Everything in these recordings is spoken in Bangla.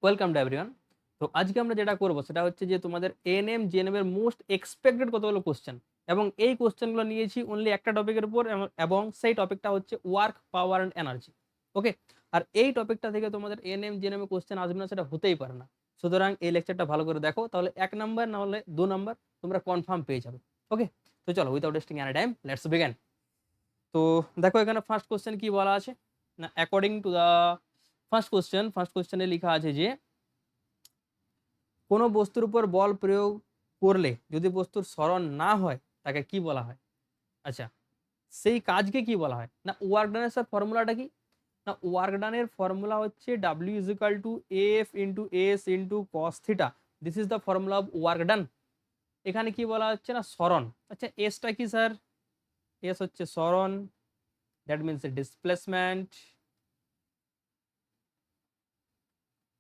Welcome to everyone. তো আজকে আমরা যেটা করবো সেটা হচ্ছে যে তোমাদের এএনএম জিএনএম এর মোস্ট এক্সপেক্টেড কতগুলো কোশ্চেন, এবং এই কোশ্চেনগুলো নিয়েছি অনলি একটা টপিকের উপর, এবং সেই টপিকটা হচ্ছে ওয়ার্ক, পাওয়ার অ্যান্ড এনার্জি। ওকে, আর এই টপিকটা থেকে তোমাদের এএনএম জিএনএম এর কোশ্চেন আসবে না সেটা হতেই পারে না। সুতরাং এই লেকচারটা ভালো করে দেখো, তাহলে 1 নাম্বার না হলে 2 নাম্বার তোমরা কনফার্ম পেয়ে যাবে। ওকে, তো চলো without wasting any time let's begin. তো দেখো এখানে ফার্স্ট কোশ্চেন কি বলা আছে না, অ্যাকর্ডিং টু দা ফার্স্ট কোশ্চেনে লেখা আছে যে কোনো বস্তুর উপর বল প্রয়োগ করলে যদি বস্তুর স্মরণ না হয় তাকে কি বলা হয়? আচ্ছা, সেই কাজকে কি বলা হয় না, ওয়ার্ক ডানের স্যার ফর্মুলাটা কি না, ওয়ার্ক ডানের ফর্মুলা হচ্ছে W is equal two F into S into cos theta. This is the formula of work done. এখানে কি বলা হচ্ছে না, স্মরণ। আচ্ছা, এসটা কি স্যার? এস হচ্ছে স্মরণ, that means displacement.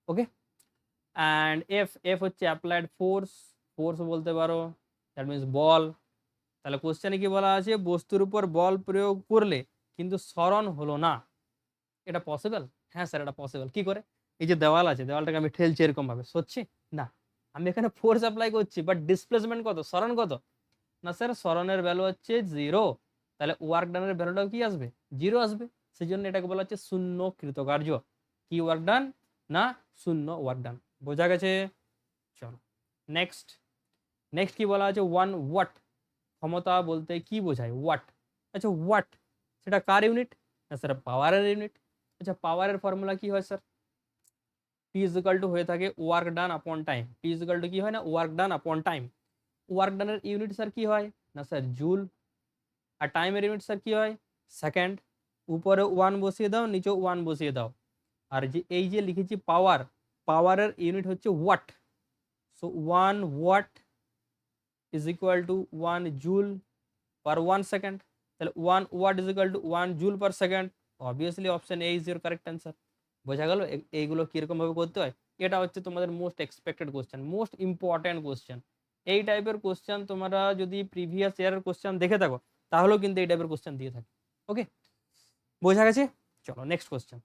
Okay, and F F হচ্ছে অ্যাপ্লাইড ফোর্স, ফোর্স বলতে পারো, দ্যাট মিনস বল। তাহলে কোশ্চেনে কি বলা আছে, বস্তুর উপর বল প্রয়োগ করলে কিন্তু স্মরণ হলো না, এটা পসিবল? হ্যাঁ স্যার, এটা পসিবল। কি করে? এই যে দেওয়াল আছে, দেওয়ালটাকে আমি ঠেলছি এরকম ভাবে, সরছি না, আমি এখানে ফোর্স অ্যাপ্লাই করছি, বাট ডিসপ্লেসমেন্ট কত, স্মরণ কত? না স্যার, স্মরণের ভ্যালু হচ্ছে 0। তাহলে ওয়ার্ক ডানের ভ্যালুটাও কি আসবে? 0 আসবে। সেই জন্য এটাকে বলা হচ্ছে শূন্য কৃতকার্য। কি ওয়ার্ক ডান না, শূন্য ওয়ার্ক ডান। বোঝা গেছে? চলো নেক্সট। নেক্সট কি বলা আছে, 1 ওয়াট। ক্ষমতা বলতে কি বোঝায়? ওয়াট। আচ্ছা, ওয়াট সেটা কার ইউনিট? না স্যার, পাওয়ারের ইউনিট। আচ্ছা, পাওয়ারের ফর্মুলা কি হয় sir? P is equal to হয়ে থাকে work done upon time. P is equal to কি হয় না, work done upon time. Work ডানের ইউনিট স্যার কি হয় না স্যার, জুল। আর টাইমের ইউনিট স্যার কি হয়? সেকেন্ড। উপরে 1 বসিয়ে দাও, নিচে 1 বসিয়ে দাও। আর যে এই যে লিখেছি পাওয়ার, পাওয়ারের ইউনিট হচ্ছে watt. So 1 watt is equal to 1 joule per 1 second. তাহলে 1 watt is equal to 1 joule per second। Obviously option A is your correct answer. বোঝা গেল এইগুলো কিরকম ভাবে করতে হয়? এটা হচ্ছে তোমাদের most expected question, most important question. এই টাইপের কোশ্চেন তোমরা যদি প্রিভিয়াস ইয়ারের কোশ্চেন দেখে থাকো তাহলেও কিন্তু এই টাইপের কোশ্চেন দিয়ে থাকে। ওকে, বোঝা গেছে? চলো নেক্সট কোশ্চেন।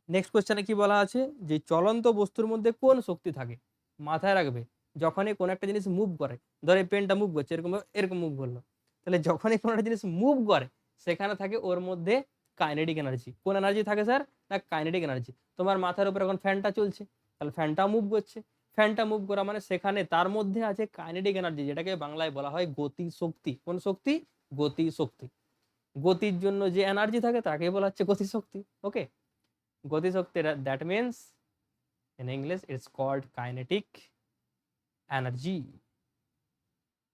নেক্সট কোশ্চেনে কি বলা আছে, যে চলন্ত বস্তুর মধ্যে কোন শক্তি থাকে? মাথায় রাখবে, যখনই কোনো একটা জিনিস মুভ করে, ধর এই পেনটা মুভ করছে, এরকম এরকম মুভ করলো, তাহলে যখনই কোনো একটা জিনিস মুভ করে সেখানে থাকে ওর মধ্যে কাইনেটিক এনার্জি। কোন এনার্জি থাকে স্যার? না, কাইনেটিক এনার্জি। তোমার মাথার উপর এখন ফ্যানটা চলছে, তাহলে ফ্যানটা মুভ করছে। ফ্যানটা মুভ করা মানে সেখানে তার মধ্যে আছে কাইনেটিক এনার্জি, যেটাকে বাংলায় বলা হয় গতি শক্তি। কোন শক্তি? গতি শক্তি। গতির জন্য যে এনার্জি থাকে তাকে বলা হচ্ছে গতি শক্তি। ওকে, গতিশক্তি, that means in English it's called kinetic energy.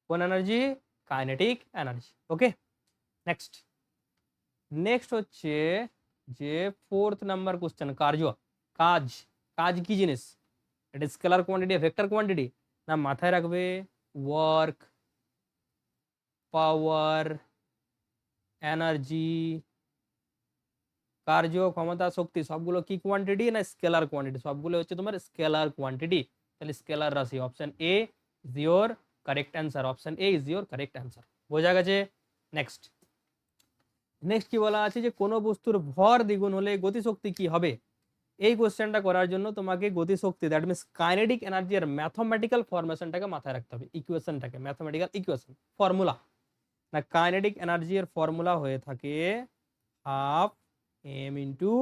কোন energy? Kinetic energy. Okay, next. Next হচ্ছে যে 4 নাম্বার কোশ্চেন, কার্য। কাজ, কাজ কি জিনিস? এটা স্কেলার কোয়ান্টিটি, ভেক্টর কোয়ান্টিটি? না, মাথায় রাখবে ওয়ার্ক, পাওয়ার, এনার্জি, কার্য, ক্ষমতা, শক্তি সবগুলো কি কোয়ান্টিটি না স্কেলার কোয়ান্টিটি? সবগুলো হচ্ছে তোমার স্কেলার কোয়ান্টিটি। তাহলে স্কেলার রাশি। Option A is your correct answer. Option A is your correct answer. বোঝা গেছে? নেক্সট। নেক্সট কি বলা আছে, যে কোনো বস্তুর ভর দ্বিগুণ হলে গতিশক্তি কি হবে? এই কোশ্চেনটা করার জন্য তোমাকে গতিশক্তি, দ্যাট মিনস কাইনেটিক এনার্জি এর ম্যাথমেটিক্যাল ফরমেশনটাকে মাথায় রাখতে হবে, ইকুয়েশনটাকে, ম্যাথমেটিক্যাল ইকুয়েশন, ফর্মুলা। না, কাইনেটিক এনার্জি এর ফর্মুলা হয়ে থাকে half m into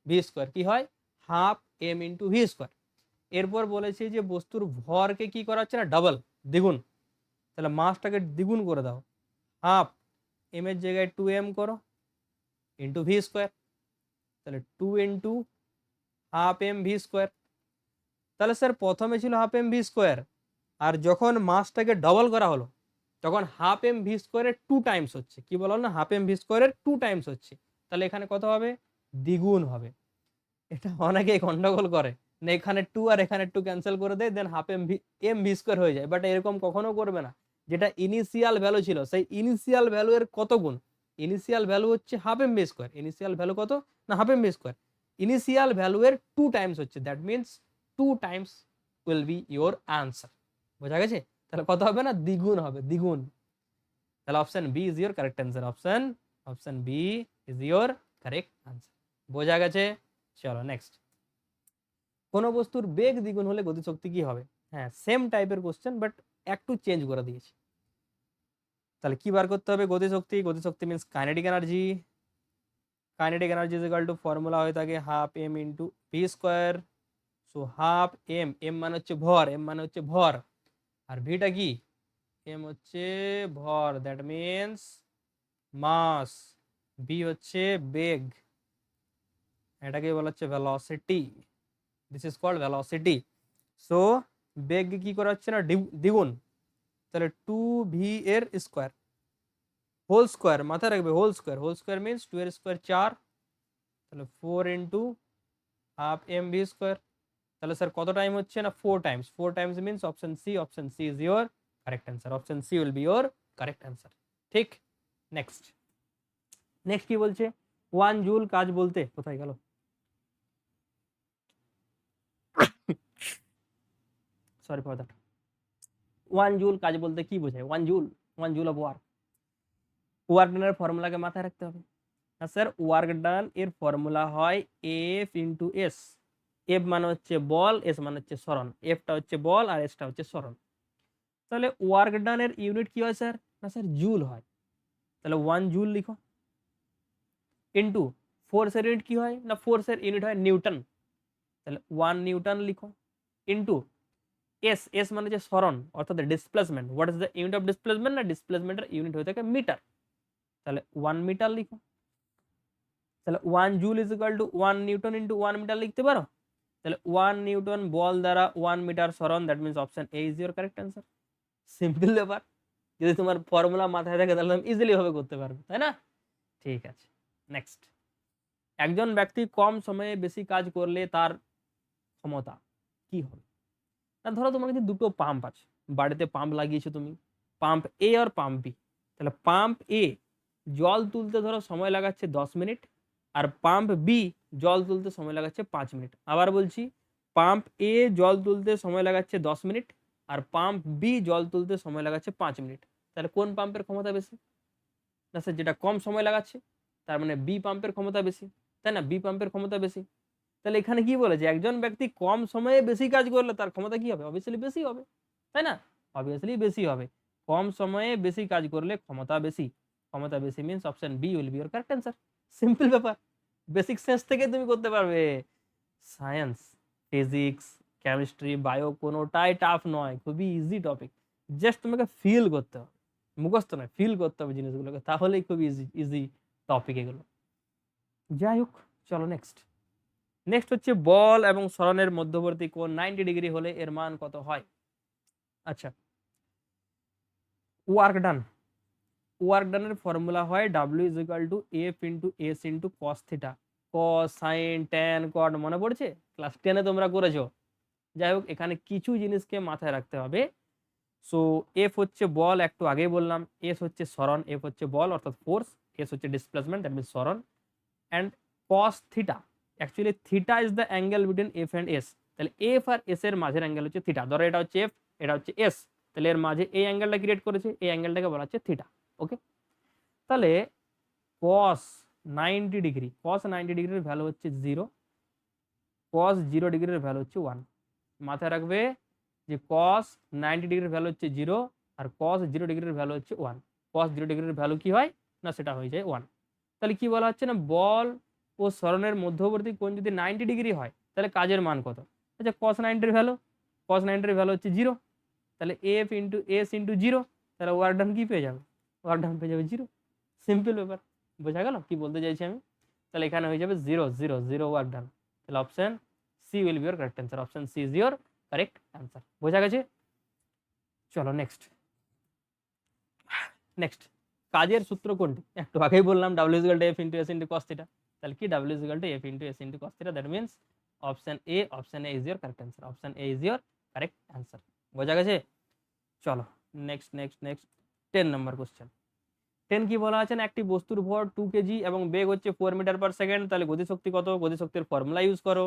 v square. কি হয়? Half m into v square. এরপর বলেছি যে বস্তুর ভরকে কি করা হচ্ছে না, ডাবল, দ্বিগুণ। তাহলে মাসটাকে দ্বিগুণ করে দাও, হাফ এম এর জায়গায় 2m করো ইন্টু ভি স্কোয়ার। তাহলে 2 into half m v square. তাহলে স্যার প্রথমে ছিল হাফ এম ভি স্কোয়ার, আর যখন মাসটাকে ডবল করা হলো তখন হাফ এম ভি স্কোয়ারের 2 টাইমস হচ্ছে। কি বলো না, হাফ এম ভি স্কোয়ারের 2 টাইমস হচ্ছে। তাহলে এখানে কত হবে? দ্বিগুণ হবে। এটা অনেকেই গন্ডগোল করে, না এখানে 2 আর এখানে 2 ক্যান্সেল করে দেয়, দেন হাফ এম ভি স্কোয়ার হয়ে যায়। বাট এরকম কখনো করবে না। যেটা ইনিশিয়াল ভ্যালু ছিল সেই ইনিশিয়াল ভ্যালু এর কত গুণ? ইনিশিয়াল ভ্যালু হচ্ছে half m v square. Initial value কত না, half m v square. Initial value এর 2 টাইমস হচ্ছে, that means 2 times will be your answer. বোঝা গেছে? তাহলে কত হবে না, দ্বিগুণ হবে, দ্বিগুণ। তাহলে option B is your correct answer. Option B is your correct answer. বোঝা গেছে? চলো নেক্সট। কোনো বস্তুর বেগ দ্বিগুণ হলে গতিশক্তি কি হবে? হ্যাঁ, সেম টাইপের কোশ্চেন, বাট একটু চেঞ্জ করে দিয়েছি। তাহলে কি বার করতে হবে? গতিশক্তি। গতিশক্তি means kinetic energy. Kinetic energy is equal to formula হয়ে থাকে half m into v square. So half m, m মানে হচ্ছে ভর, এম মানে হচ্ছে ভর, আর ভিটা কি? এম হচ্ছে ভর, দ্যাট মিন্স মাস। ভি হচ্ছে বেগ, এটাকে বলা হচ্ছে velocity. This is called velocity. So বেগ কি করা হচ্ছে না, দ্বিগুণ। তাহলে 2v এর স্কোয়ার, হোল স্কোয়ার, মাথায় রাখবে whole square. Whole square means 2 এর স্কোয়ার 4, তাহলে 4 into half m v square. তাহলে স্যার কত টাইম হচ্ছে না, 4 times. 4 times means option C. Option C is your correct answer. Option C will be your correct answer. ঠিক, নেক্সট। নেক্সট কি বলছে? 1 জুল কাজ বলতে, কোথায় গেল? Sorry for that. 1 জুল কাজ বলতে কি বোঝায়? 1 joule, 1 joule of work. Work ডানের ফর্মুলাকে মাথায় রাখতে হবে না স্যার। ওয়ার্ক ডান এর ফর্মুলা হয় এফ ইন্টু এস। এফ মানে হচ্ছে বল, এস মানে হচ্ছে সরণ। এফটা হচ্ছে বল আর এসটা হচ্ছে সরণ। তাহলে ওয়ার্ক ডানের ইউনিট কি হয় স্যার? না স্যার, জুল হয়। তাহলে 1 জুল লিখো, ইন্টু ফোর্সের ইউনিট কি হয়? না ফোর্সের ইউনিট হয় নিউটন, তাহলে 1 নিউটন লিখো, ইন্টু এস। এস মানে হচ্ছে সরণ অর্থাৎ displacement. What is the unit of displacement? না ডিসপ্লেসমেন্টের ইউনিট হয়ে থাকে মিটার, তাহলে 1 মিটার লিখো। তাহলে 1 joule is equal to 1 newton into 1 metre লিখতে পারো। তাহলে 1 নিউটন বল দ্বারা 1 মিটার সরণ, that means option A is your correct answer. Simple ব্যাপার, যদি তোমার ফর্মুলা মাথায় থাকে তাহলে তুমি ইজিলি ভাবে করতে পারবে, তাই না? ঠিক আছে, নেক্সট। একজন ব্যক্তি কম সময়ে বেশি কাজ করলে তার ক্ষমতা কি হবে? না ধরো তোমার কাছে দুটো পাম্প আছে, বাড়িতে পাম্প লাগিয়েছো তুমি, পাম্প এ আর পাম্প বি। তাহলে পাম্প এ জল তুলতে ধরো সময় লাগাচ্ছে 10 মিনিট, আর পাম্প বি জল তুলতে সময় লাগাচ্ছে 5 মিনিট। আবার বলছি, পাম্প এ জল তুলতে সময় লাগাচ্ছে 10 মিনিট, আর পাম্প বি জল তুলতে সময় লাগাচ্ছে 5 মিনিট। তাহলে কোন পাম্পের ক্ষমতা বেশি? না স্যার, যেটা কম সময় লাগাচ্ছে, তার মানে বি পাম্পের ক্ষমতা বেশি, তাই না? বি পাম্পের ক্ষমতা বেশি। তাহলে এখানে কি বলেছে? একজন ব্যক্তি কম সময়ে বেশি কাজ করলে তার ক্ষমতা কি হবে? অবভিয়াসলি বেশি হবে, তাই না? অবভিয়াসলি বেশি হবে। কম সময়ে বেশি কাজ করলে ক্ষমতা বেশি। ক্ষমতা বেশি means option B will be your correct answer. Simple ব্যাপার, বেসিক সেন্স থেকে তুমি করতে পারবে। সায়েন্স, ফিজিক্স, কেমিস্ট্রি, বায়ো কোনোটাই টাফ নয়, খুবই ইজি টপিক। জাস্ট তোমাকে ফিল করতে হবে, মুখস্থ নয়, ফিল করতে হবে জিনিসগুলোকে, তাহলেই খুব ইজি ইজি টপিক এগুলো। যাই হোক, চলো নেক্সট। নেক্সট হচ্ছে বল এবং সরণের মধ্যবর্তী কোণ 90 ডিগ্রি হলে এর মান কত হয়? আচ্ছা, ওয়ার্ক ডান। ওয়ার্ক ডানের ফর্মুলা হয় W is equal to F into S into cos theta. Cos, sine, tan, cot মনে পড়ছে? ক্লাস 10-এ তোমরা করেছো। যাই হোক, এখানে কিছু জিনিসকে মাথায় রাখতে হবে। সো এফ হচ্ছে বল, একটু আগেই বললাম। এস হচ্ছে সরণ, এফ হচ্ছে বল অর্থাৎ ফোর্স, এস হচ্ছে ডিসপ্লেসমেন্ট, দ্যাট মিন্স সরণ। And cos theta, actually theta is the angle between F and S. তাহলে এফ আর এস এর মাঝের অ্যাঙ্গেল হচ্ছে থিটা। ধরো এটা হচ্ছে এফ, এটা হচ্ছে এস, তাহলে এর মাঝে এই অ্যাঙ্গেলটা ক্রিয়েট করেছে, এই অ্যাঙ্গেলটাকে বলা হচ্ছে থিটা। ওকে, তাহলে কস 90 ডিগ্রি, কস 90 ডিগ্রির ভ্যালু হচ্ছে 0, কস 0 ডিগ্রির ভ্যালু হচ্ছে 1। মাথায় রাখবে যে কস 90 ডিগ্রির ভ্যালু হচ্ছে 0 আর কস 0 ডিগ্রির ভ্যালু হচ্ছে 1। কস 0 ডিগ্রির ভ্যালু কি হয়? না সেটা হয়ে যায় 1। তাহলে কি বলা হচ্ছে? না বল ও সরণের মধ্যবর্তী কোণ যদি 90 ডিগ্রি হয় তাহলে কাজের মান কত? আচ্ছা, কস 90-এর ভ্যালু, কস 90-এর ভ্যালু হচ্ছে 0, তাহলে এফ ইন্টু এস ইন্টু 0, তাহলে ওয়ার্ক ডান কি পেয়ে যাবে? ওয়ার্ক ডান পেয়ে যাবে 0। সিম্পল ব্যাপার, বোঝা গেল কি বলতে চাইছি আমি? তাহলে এখানে হয়ে যাবে 0 0 0 ওয়ার্ক ডান। তাহলে option C will be your correct answer. Option C is your correct answer. বোঝা গেছে? চলো নেক্সট। নেক্সট, কাজের সূত্র কোনটি? একটু আগেই বললাম W is equal to F into S into cos theta. তাহলে কি? W is equal to F into S into cos theta, that means option A. Option A is your correct answer. Option A is your correct answer. বোঝা গেছে? চলো নেক্সট নেক্সট নেক্সট 10 নম্বর কোশ্চেন। 10 কি বলা আছে? না একটি বস্তুর ভর 2 কেজি এবং বেগ হচ্ছে 4 মিটার পার সেকেন্ড। তাহলে গতিশক্তি কত? গতিশক্তির ফর্মুলা ইউজ করো,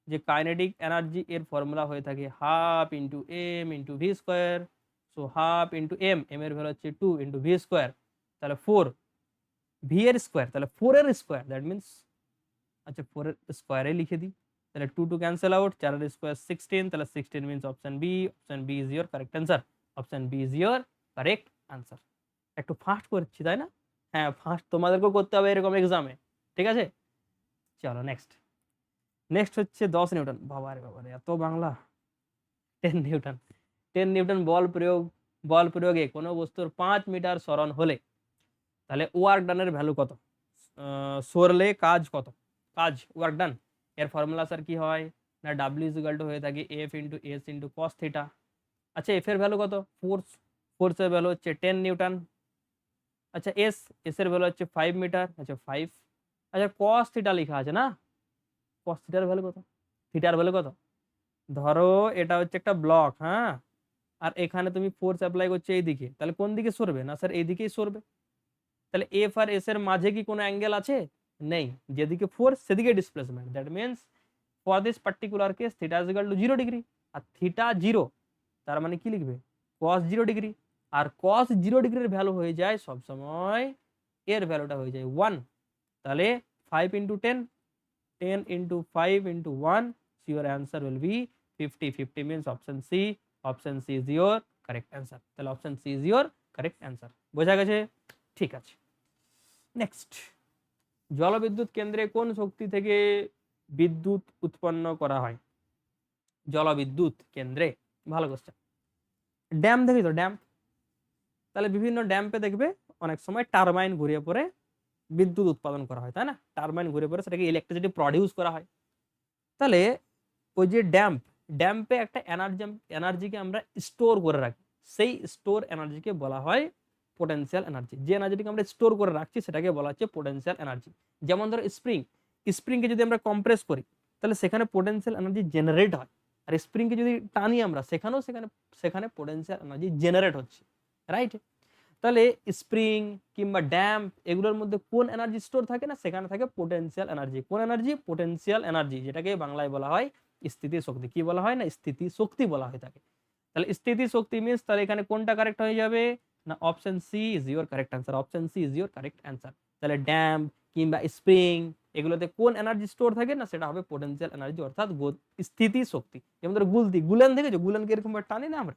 যে কাইনেটিক এনার্জি এর ফর্মুলা হয়ে থাকে half into m into v square. So half into m, m এর ভ্যালু হচ্ছে 2 ইন্টু ভি স্কোয়ার, তাহলে 4, ভি এর স্কোয়ার তাহলে 4 এর স্কোয়ার, দ্যাট মিন্স আচ্ছা 4 এর স্কোয়ারে লিখে দিই, তাহলে 2 টু ক্যান্সেল আউট, 4 স্কোয়ার 16, তাহলে 16 means option B. Option B is your correct answer. Option B is your correct answer. একটু ফাস্ট করছি তাই না? হ্যাঁ, ফাস্ট তোমাদেরকেও করতে হবে এরকম এক্সামে, ঠিক আছে? চলো নেক্সট। নেক্সট হচ্ছে 10 নিউটন। বাবারে বাবারে, এত বাংলা। 10 নিউটন। 10 নিউটন বল প্রয়োগে কোনো বস্তুর 5 মিটার সরণ হলে তাহলে ওয়ার্ক ডানের ভ্যালু কত? সরলে কাজ কত? কাজ, ওয়ার্ক ডান, এর ফর্মুলা স্যার কি হয় না ডাব্লিউ ইজ ইকুয়াল টু হয়ে থাকে F into S into cos theta. আচ্ছা, এফ এর ভ্যালু কত? ফোর্সের ভ্যালু হচ্ছে 10 নিউটন। আচ্ছা, এস এর ভ্যালু হচ্ছে 5 মিটার। আচ্ছা 5। আচ্ছা, কস থিটা লেখা আছে না, কস থিটার ভ্যালু কত? থিটার ভ্যালু কত? ধরো এটা হচ্ছে একটা ব্লক, হ্যাঁ, আর এখানে তুমি ফোর্স অ্যাপ্লাই করছো এইদিকে, তাহলে কোন দিকে সরবে? না স্যার এইদিকেই সরবে। তাহলে এফ আর এস এর মাঝে কি কোনো অ্যাঙ্গেল আছে? নেই। যেদিকে ফোর্স সেদিকে displacement, that means for this particular case theta is equal to 0 degree. আর থিটা 0, তার মানে কি লিখবে? cos 0 degree. আর cos 0 ডিগ্রির ভ্যালু হয়ে যায় সবসময়, এর ভ্যালুটা হয়ে যায় 1। তাহলে 5 into 10, 10 into 5 into 1, your answer will be 50। 50 means option C। Option C is your correct answer. তাহলে option C is your correct answer. বোঝা গেছে? ঠিক আছে। নেক্সট, জলবিদ্যুৎ কেন্দ্রে কোন শক্তি থেকে বিদ্যুৎ উৎপন্ন করা হয়? জলবিদ্যুৎ কেন্দ্রে, ভালো কোশ্চেন। ড্যাম দেখি তো, ড্যাম। তাহলে বিভিন্ন ড্যাম্পে দেখবে অনেক সময় টারবাইন ঘুরিয়ে পরে বিদ্যুৎ উৎপাদন করা হয়, তাই না? টারবাইন ঘুরে পরে সেটাকে ইলেকট্রিসিটি প্রডিউস করা হয়। তাহলে ওই যে ড্যাম্পে একটা এনার্জিকে আমরা স্টোর করে রাখি, সেই স্টোর এনার্জিকে বলা হয় পোটেনশিয়াল এনার্জি। যে এনার্জিটিকে আমরা স্টোর করে রাখছি সেটাকে বলা হচ্ছে পোটেনশিয়াল এনার্জি। যেমন ধরো স্প্রিংকে যদি আমরা কম্প্রেস করি তাহলে সেখানে পোটেনশিয়াল এনার্জি জেনারেট হয়, আর স্প্রিংকে যদি টানি আমরা সেখানে পোটেনশিয়াল এনার্জি জেনারেট হচ্ছে, রাইট? তাহলে স্প্রিং কিংবা ড্যাম এগুলোর মধ্যে কোন এনার্জি স্টোর থাকে না? সেখানে থাকে পোটেনশিয়াল এনার্জি। কোন এনার্জি? পোটেনশিয়াল এনার্জি, যেটাকে বাংলায় বলা হয় স্থিতি শক্তি। কি বলা হয়? না স্থিতি শক্তি বলা হয়ে থাকে। তাহলে স্থিতি শক্তি মিন্স, তাহলে এখানে কোনটা কারেক্ট হয়ে যাবে? না option C is your correct answer. Option C is your correct answer. তাহলে ড্যাম কিংবা স্প্রিং এগুলোতে কোন এনার্জি স্টোর থাকে না? সেটা হবে পোটেনশিয়াল এনার্জি, অর্থাৎ স্থিতি শক্তি। যেমন ধরো গুলেন দেখেছো, গুলেনকে এরকম ভাবে টানি না আমরা,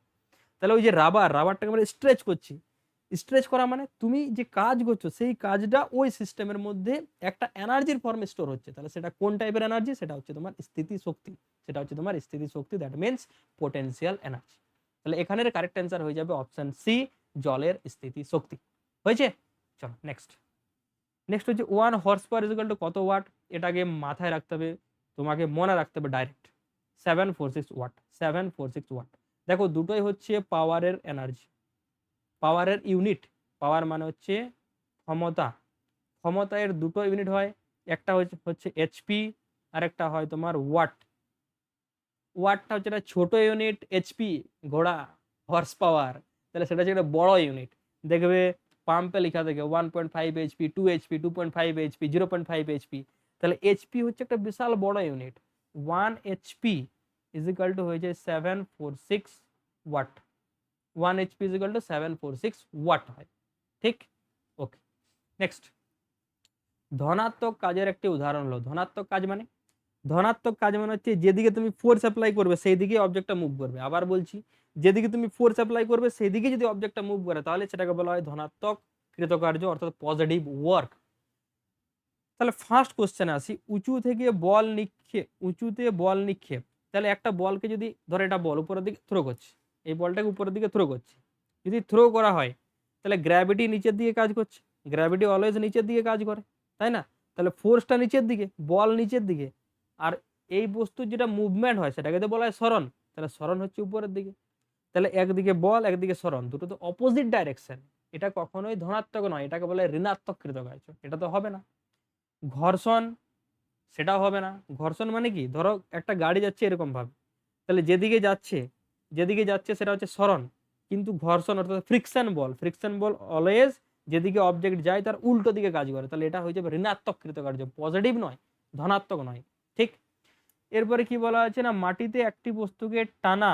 তাহলে ওই যে রাবারটাকে আমরা স্ট্রেচ করছি, স্ট্রেচ করা মানে তুমি যে কাজ করছো সেই কাজটা ওই সিস্টেমের মধ্যে একটা এনার্জির ফর্মে স্টোর হচ্ছে। তাহলে সেটা কোন টাইপের এনার্জি? সেটা হচ্ছে তোমার স্থিতি শক্তি। সেটা হচ্ছে তোমার স্থিতি শক্তি, দ্যাট মিনস পোটেনশিয়াল এনার্জি। তাহলে এখানের কারেক্ট অ্যান্সার হয়ে যাবে অপশন সি, জলের স্থিতি শক্তি। হয়েছে? চলো নেক্সট। নেক্সট হচ্ছে 1 horse power is equal two কত ওয়াট? এটাকে মাথায় রাখতে হবে, তোমাকে মনে রাখতে হবে ডাইরেক্ট। 746 ওয়াট। 746 ওয়াট। দেখো দুটোই হচ্ছে পাওয়ারের এনার্জি, পাওয়ারের ইউনিট। পাওয়ার মানে হচ্ছে ক্ষমতা। ক্ষমতা এর দুটো ইউনিট হয়, একটা হচ্ছে এইচপি, আর একটা হয় তোমার ওয়াট। ওয়াটটা হচ্ছে একটা ছোট ইউনিট, এইচপি ঘোড়া, হর্স পাওয়ার, তাহলে সেটা হচ্ছে একটা বড় ইউনিট। দেখবে পাম্পে লেখা থাকে 1.5 এইচপি, 2 এইচপি, 2.5 এইচপি, 0.5 এইচপি। তাহলে এইচপি হচ্ছে একটা বিশাল বড় unit. 1 HP is equal to হয়ে যায় 746 watt. 1 HP is equal to 746 watt হয়, ঠিক? Okay, next. ধনাত্মক কাজের একটি উদাহরণ হলো। ধনাত্মক কাজ মানে হচ্ছে যেদিকে তুমি ফোর্স অ্যাপ্লাই করবে সেই দিকে অবজেক্টটা মুভ করবে। আবার বলছি, যেদিকে তুমি ফোর্স অ্যাপ্লাই করবে সেই দিকে যদি অবজেক্টটা মুভ করে তাহলে সেটাকে বলা হয় ধনাত্মক কৃতকার্য, অর্থাৎ পজিটিভ ওয়ার্ক। তাহলে ফার্স্ট কোশ্চেনে আসি, উঁচুতে বল নিক্ষেপ। তাহলে একটা বলকে যদি ধরো, এটা বল উপরের দিকে থ্রো করছে, এই বলটাকে উপরের দিকে থ্রো করছে, যদি থ্রো করা হয় তাহলে গ্র্যাভিটি নিচের দিকে কাজ করছে। গ্র্যাভিটি অলওয়েজ নিচের দিকে কাজ করে, তাই না? তাহলে ফোর্সটা নিচের দিকে, বল নিচের দিকে, আর এই বস্তুর যেটা মুভমেন্ট হয় সেটাকে তো বলা হয় সরণ। তাহলে সরণ হচ্ছে উপরের দিকে। তাহলে একদিকে বল একদিকে সরণ, দুটো তো অপোজিট ডাইরেকশন। এটা কখনোই ধনাত্মক নয়, এটাকে বলা হয় ঋণাত্মক কৃতকার্য। এটা তো হবে না। ঘর্ষণ, সেটাও হবে না। ঘর্ষণ মানে কি? ধরো একটা গাড়ি যাচ্ছে এরকম ভাবে, তাহলে যেদিকে যাচ্ছে সেটা হচ্ছে সরণ, কিন্তু ঘর্ষণ অর্থাৎ ফ্রিকশন বল অলওয়েজ যেদিকে অবজেক্ট যায় তার উল্টো দিকে কাজ করে। তাহলে এটা হয়ে যাবে ঋণাত্মক কৃতকার্য, পজিটিভ নয়, ধনাত্মক নয়, ঠিক? এরপরে কি বলা আছে না, মাটিতে একটি বস্তুকে টানা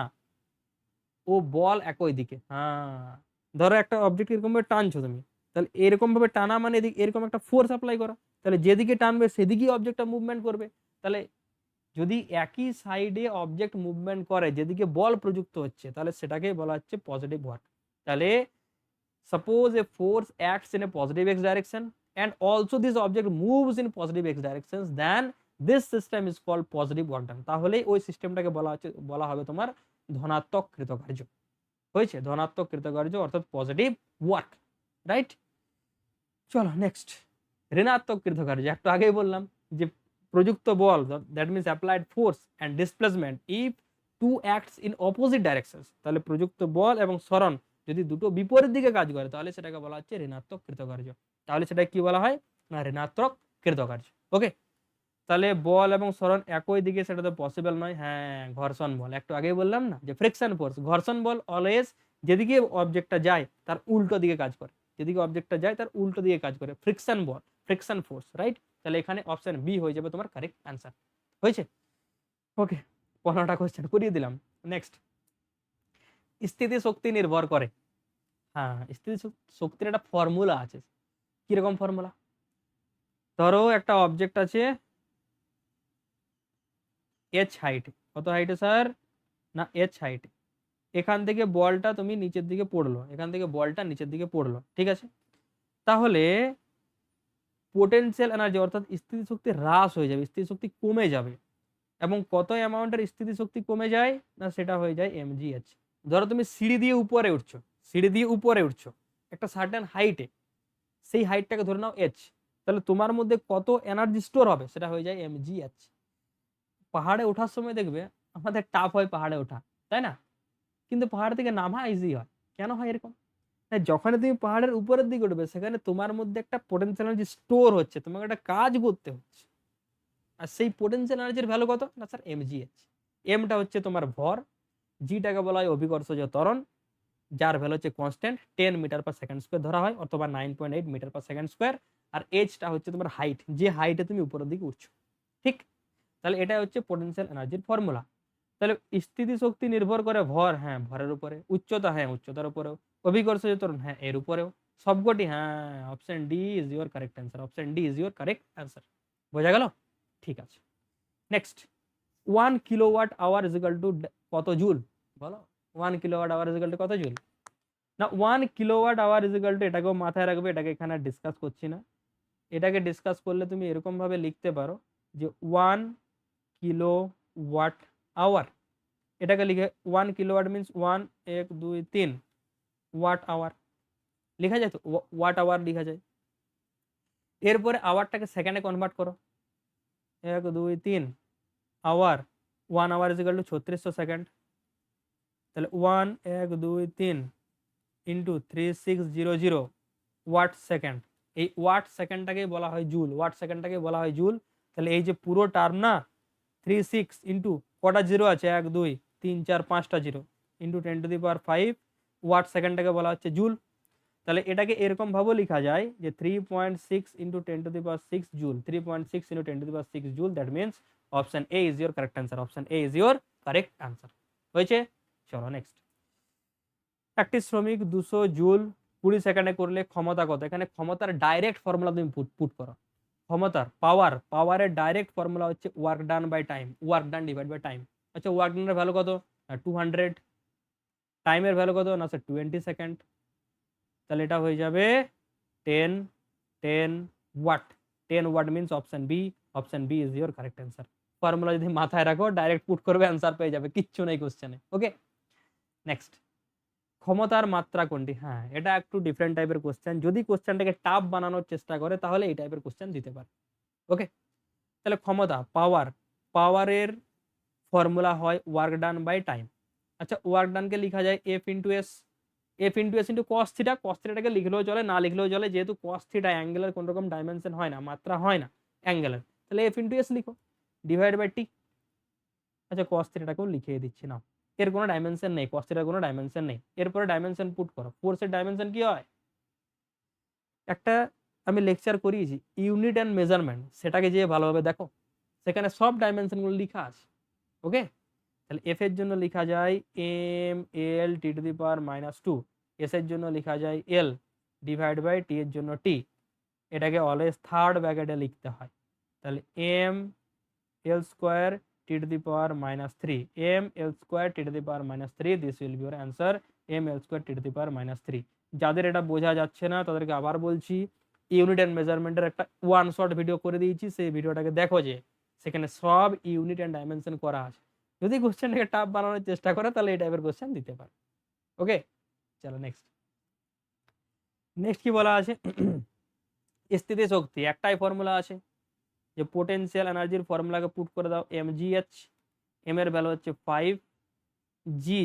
ও বল একই দিকে। হ্যাঁ, ধরো একটা অবজেক্ট এরকম ভাবে টানছো তুমি, তাহলে এরকম ভাবে টানা মানে এরকম একটা ফোর্স অ্যাপ্লাই করা, তাহলে যেদিকে টানবে সেদিকেই অবজেক্টটা মুভমেন্ট করবে। তাহলে যদি একই সাইডে অবজেক্ট মুভমেন্ট করে যেদিকে বল প্রযুক্ত হচ্ছে তাহলে সেটাকে বলা হচ্ছে পজিটিভ ওয়ার্ক। তাহলে suppose a force acts in a positive x direction and also this object moves in positive x directions, then this system is called positive work done। তাহলেই ওই সিস্টেমটাকে বলা হবে তোমার ধনাত্মক কৃতকার্য। হয়েছে, ধনাত্মক কৃতকার্য অর্থাৎ পজিটিভ ওয়ার্ক, রাইট। চলো নেক্সট, ঋণাত্মক কৃতকার্য। একটু আগেই বললাম যে প্রযুক্ত বল, that means applied force and displacement if two acts in opposite directions. তাহলে প্রযুক্ত বল এবং সরণ যদি দুটো বিপরীত দিকে কাজ করে তাহলে সেটাকে বলা হচ্ছে ঋণাত্মক কৃতকার্য। তাহলে সেটা কি বলা হয় না, ঋণাত্মক কৃতকার্য। ওকে, তাহলে বল এবং সরণ একই দিকে সেটা তো পসিবল নয়। হ্যাঁ, ঘর্ষণ বল একটু আগেই বললাম না যে ফ্রিকশন ফোর্স, ঘর্ষণ বল অলওয়েজ যেদিকে অবজেক্টটা যায় তার উল্টো দিকে কাজ করে, যেদিকে অবজেক্টটা যায় তার উল্টো দিকে কাজ করে, ফ্রিকশন বল, ফ্রিকশন ফোর্স, রাইট। তাহলে এখানে অপশন বি হয়ে যাবে তোমার কারেক্ট অ্যান্সার। হয়েছে, ওকে, 15টা কোশ্চেন করিয়ে দিলাম। নেক্সট, স্থিতি শক্তি নির্ভর করে। হ্যাঁ, স্থিতি শক্তির একটা ফর্মুলা আছে। কিরকম ফর্মুলা? ধরো একটা অবজেক্ট আছে এইচ হাইটে। কত হাইটে স্যার? না এইচ হাইটে। এখান থেকে বলটা তুমি নিচের দিকে পড়লো, এখান থেকে বলটা নিচের দিকে পড়লো, ঠিক আছে। তাহলে পোটেনশিয়াল এনার্জি অর্থাৎ স্থিতিশক্তি হ্রাস হয়ে যাবে, স্থিতিশক্তি কমে যাবে। এবং কত অ্যামাউন্টের স্থিতিশক্তি কমে যায় না, সেটা হয়ে যায় mgh। ধরো তুমি সিঁড়ি দিয়ে উপরে উঠছো, সিঁড়ি দিয়ে উপরে উঠছো একটা সার্টেন হাইটে, সেই হাইটটাকে ধরে নাও h, তাহলে তোমার মধ্যে কত এনার্জি স্টোর হবে সেটা হয়ে যায় mgh। পাহাড়ে ওঠার সময় দেখবে আমাদের টাফ হয় পাহাড়ে ওঠা, তাই না? কিন্তু পাহাড় থেকে নামা ইজি হয়। কেন হয় এরকম? যখন তুমি পাহাড়ের উপরের দিকে উঠবে সেখানে তোমার মধ্যে একটা পোটেনশিয়াল এনার্জি স্টোর হচ্ছে, তোমাকে একটা কাজ করতে হচ্ছে। আর সেই পোটেনশিয়াল এনার্জির ভ্যালু কত না স্যার mgh। এমটা হচ্ছে তোমার ভর, জিটাকে বলা হয় অভিকর্ষজ ত্বরণ, যার ভ্যালু হচ্ছে constant 10 metre per second square ধরা হয় অথবা 9.8 মিটার পার সেকেন্ড স্কোয়ার। আর এইচটা হচ্ছে তোমার হাইট, যে হাইটে তুমি উপরের দিকে উঠছো, ঠিক। তাহলে এটা হচ্ছে পোটেনশিয়াল এনার্জির ফর্মুলা। তাহলে স্থিতি শক্তি নির্ভর করে ভর, হ্যাঁ ভরের উপরে, উচ্চতা, হ্যাঁ উচ্চতার উপরেও, অভিকর্ষজ ত্বরণ, হ্যাঁ এর উপরেও, সবকটি। হ্যাঁ, option D is your correct answer, option D is your correct answer. বোঝা গেল? ঠিক আছে, next, 1 kilowatt hour equal to কত জুল? বলো, 1 কিলোওয়াট আওয়ার ইজিক্যাল টু কত জুল? না, 1 কিলোওয়াট আওয়ার ইজিক্যাল টু, এটাকেও মাথায় রাখবে, এটাকে এখানে ডিসকাস করছি না। এটাকে ডিসকাস করলে তুমি এরকম ভাবে লিখতে পারো যে 1 কিলোওয়াট আওয়ার, এটাকে লিখে 1 কিলোওয়াট মিনস 1 1 2 3 ওয়াট আওয়ার লেখা যায়, তো ওয়াট আওয়ার লেখা যায়। এরপরে আওয়ারটাকে সেকেন্ডে কনভার্ট করো, 1 2 3 hour, 1 hour is equal to 3600 second. তাহলে 1 1 2 3 ইন্টু 3600 ওয়াট সেকেন্ড। এই ওয়াট সেকেন্ডটাকে বলা হয় জুল, ওয়াট সেকেন্ডটাকে বলা হয় জুল। তাহলে এই যে পুরো টার্ম না, 36 ইন্টু কটা জিরো আছে, 1 2 3 4 5টা জিরো, ইন্টু 10⁵ ওয়াট সেকেন্ডটাকে বলা হচ্ছে জুল। তাহলে এটাকে এরকম ভাবেও লেখা যায় যে 3.6 into 10⁶ joule, 3.6 into 10⁶ joule. That means option A is your correct answer, option A is your correct answer. হয়েছে, চলো নেক্সট। একটি শ্রমিক 200 জুল 20 সেকেন্ডে করলে ক্ষমতা কত? এখানে ক্ষমতার ডাইরেক্ট ফর্মুলা তুমি পুট করো। ক্ষমতার পাওয়ারের ডাইরেক্ট ফর্মুলা হচ্ছে work done by time, work done divide by time. আচ্ছা, ওয়ার্ক ডানের ভ্যালু কত? 200। টাইমের ভ্যালু কত না স্যার 20 সেকেন্ড। তাহলে এটা হয়ে যাবে 10 10 watt. 10 watt means option B, option B is your correct answer. Formula যদি মাথায় রাখো ডাইরেক্ট পুট করবে, অ্যান্সার পেয়ে যাবে, কিচ্ছু নেই কোশ্চেনে। ওকে, নেক্সট, ক্ষমতার মাত্রা কোনটি? হ্যাঁ, এটা একটু ডিফারেন্ট টাইপের কোশ্চেন, যদি কোশ্চেনটাকে টাফ বানানোর চেষ্টা করে তাহলে এই টাইপের কোশ্চেন দিতে পারে। ওকে, তাহলে ক্ষমতা, পাওয়ারের ফর্মুলা হয় ওয়ার্ক ডান বাই টাইম। আচ্ছা, ওয়ার্ক ডানকে লেখা যায় F into S, F into S into cos theta. কস থিটাটাকে লিখলেও চলে, না লিখলেও চলে, যেহেতু কস থিটা অ্যাঙ্গেলের কোনো রকম ডাইমেনশন হয় না, মাত্রা হয় না অ্যাঙ্গেলের, তাহলে এফ ইন্টু এস লিখো, ডিভাইড বাই টি। আচ্ছা, কস থিটাটাকেও লিখিয়ে দিচ্ছি না, এর কোনো ডাইমেনশন নেই, কস থিটার কোনো ডাইমেনশন নেই। এরপরে ডাইমেনশন পুট করো, ফোর্সের ডাইমেনশন কি হয়? একটা আমি লেকচার করিয়েছি ইউনিট অ্যান্ড মেজারমেন্ট, সেটাকে যেয়ে ভালোভাবে দেখো, সেখানে সব ডাইমেনশনগুলো লেখা আছে। ওকে, তাহলে এফ এর জন্য লেখা যায় M L T to the power -2, S এর জন্য লেখা যায় এল ডিভাইড বাই টি এর জন্য টি। এটাকে অলওয়েজ থার্ড ব্র্যাকেটে লিখতে হয়। তাহলে M L square T to the power minus 3, M L square T to the power minus 3, this will be your answer, M L square T to the power minus 3। যাদের এটা বোঝা যাচ্ছে না তাদেরকে আবার বলছি, ইউনিট অ্যান্ড মেজারমেন্টের একটা ওয়ান শর্ট ভিডিও করে দিয়েছি, সেই ভিডিওটাকে দেখো, যে সেখানে সব ইউনিট অ্যান্ড ডাইমেনশন করা আছে। যদি কোশ্চেনটাকে টাফ বানানোর চেষ্টা করে তাহলে এই টাইপের কোশ্চেন দিতে পারে। ওকে, চলো নেক্সট। নেক্সট কি বলা আছে, স্থিতি শক্তি একটাই ফর্মুলা আছে, যে পোটেনশিয়াল এনার্জির ফর্মুলাকে পুট করে দাও, mgh, এম এর ভ্যালু হচ্ছে 5,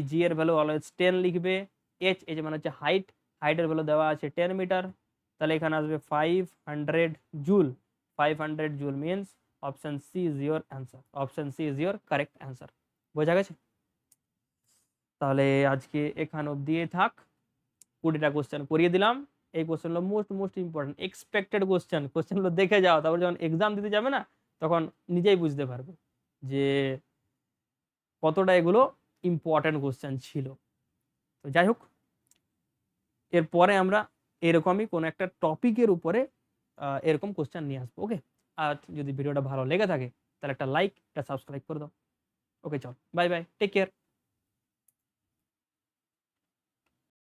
জি এর ভ্যালু অলওয়েজ 10 লিখবে, এইচ মানে হচ্ছে হাইট, হাইটের ভ্যালু দেওয়া আছে 10 মিটার, তাহলে এখানে আসবে 500 joule, 500 joule means option C is your answer, option C is your correct answer. বোঝা গেছে? তাহলে আজকে এখান অব্দি থাক, 20টা কোশ্চেন করিয়ে দিলাম। এই কোশ্চেনগুলো মোস্ট ইম্পর্টেন্ট, এক্সপেক্টেড কোশ্চেনগুলো দেখে যাও, তারপর যখন এক্সাম দিতে যাবে না তখন নিজেই বুঝতে পারবে যে কতটা এগুলো ইম্পর্টেন্ট কোশ্চেন ছিল। তো যাই হোক, এরপরে আমরা এরকমই কোনো একটা টপিকের উপরে এরকম কোশ্চেন নিয়ে আসবো। ওকে, আর যদি ভিডিওটা ভালো লেগে থাকে তাহলে একটা লাইক, একটা সাবস্ক্রাইব করে দাও। ওকে, চল, বাই বাই, টেক কেয়ার।